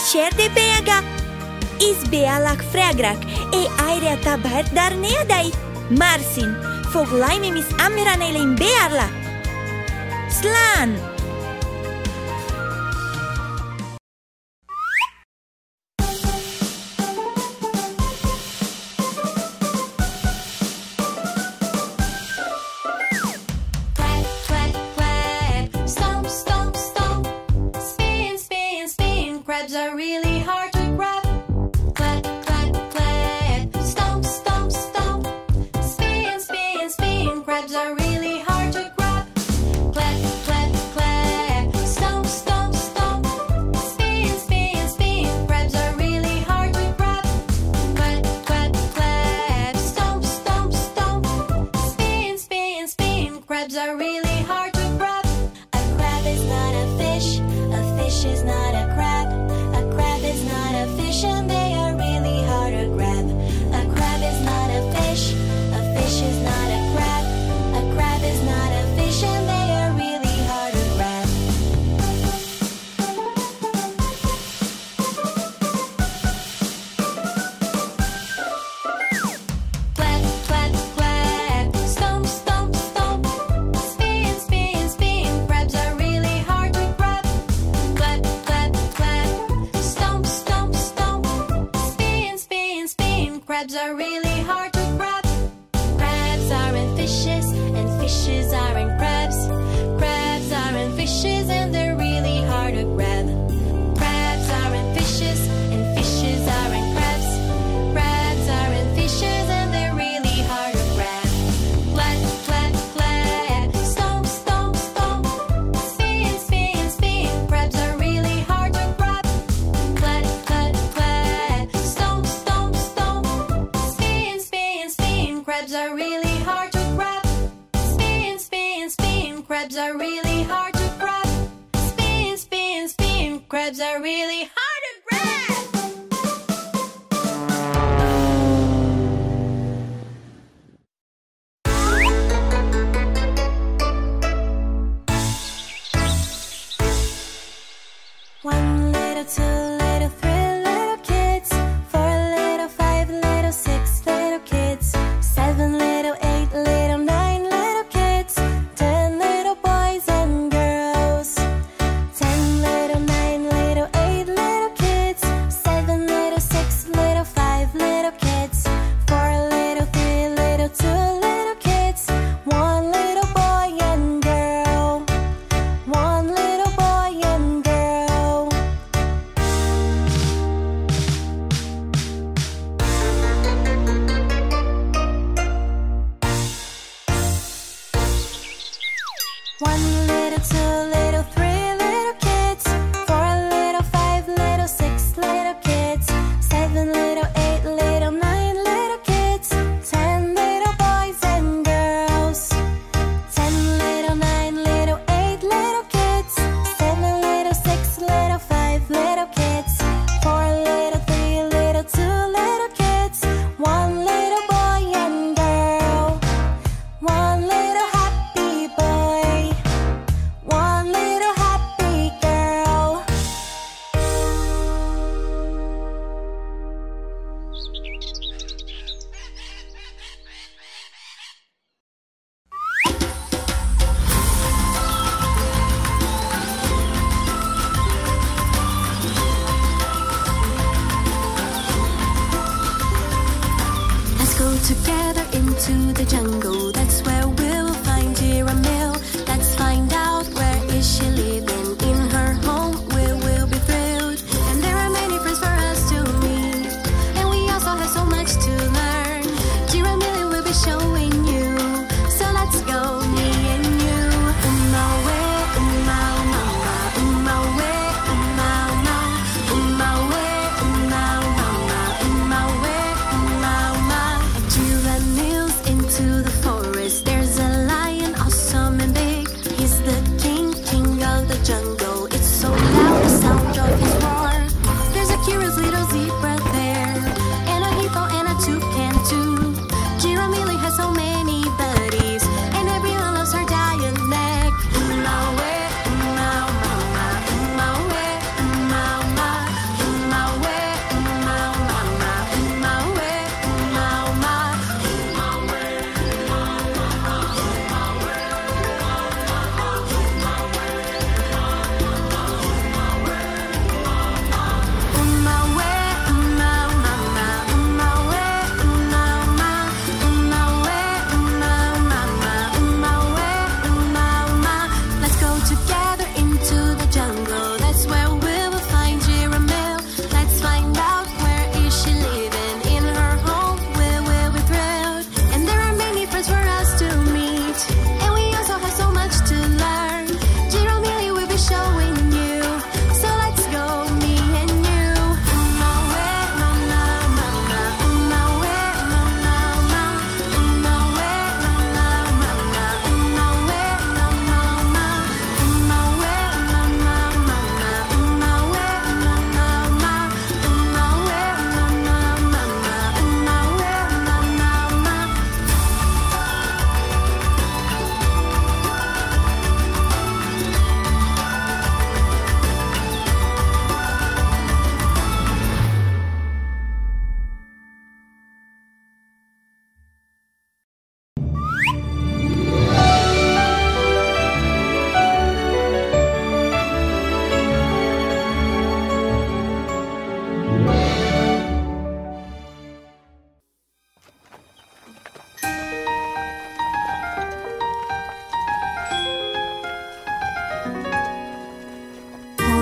sér de Beaga. Is bhealach freagrach Aire Tabhairt Aire nÉadaí. Marsin, Foghlaim is Amhráin éilinn Beaga. Slán!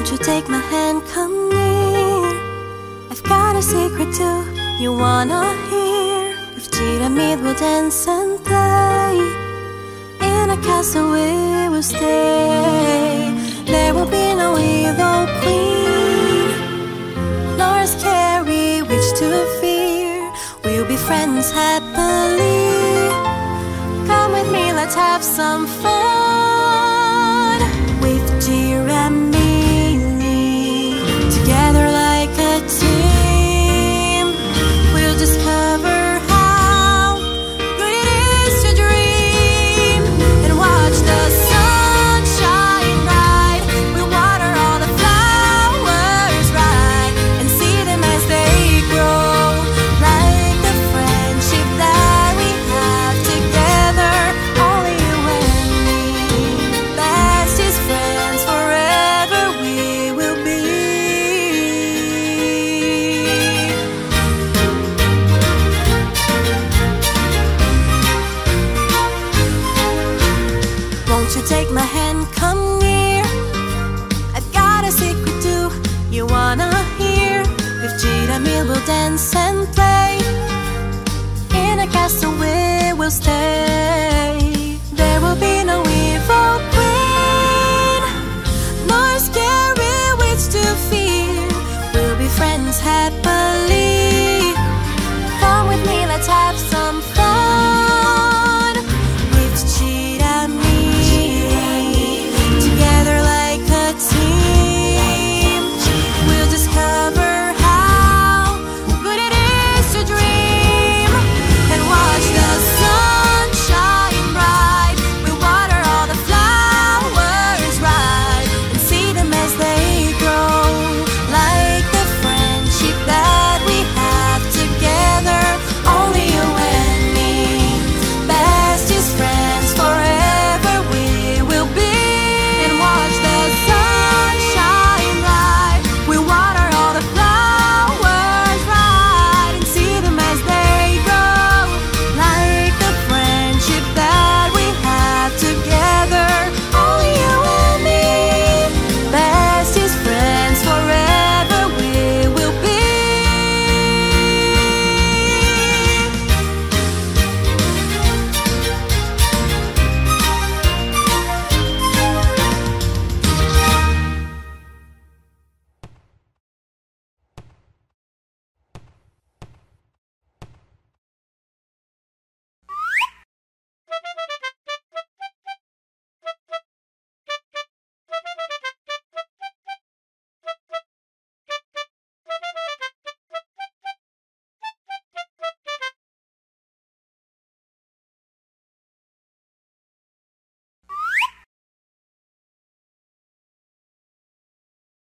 Won't you take my hand, come near? I've got a secret too, you wanna hear? With Giramille we'll dance and play. In a castle we will stay. There will be no evil queen, nor a scary witch to fear. We'll be friends happily. Come with me, let's have some fun. With Giramille, together like a team, we'll discover how good it is to dream and watch the sun shine bright. We'll water all the flowers right and see them as they grow, like the friendship that we have together. Only you and me, bestest friends forever we will be. Won't you take my hand, come near? I've got a secret too, you wanna hear? With Giramille we'll dance and play. In a castle we will stay.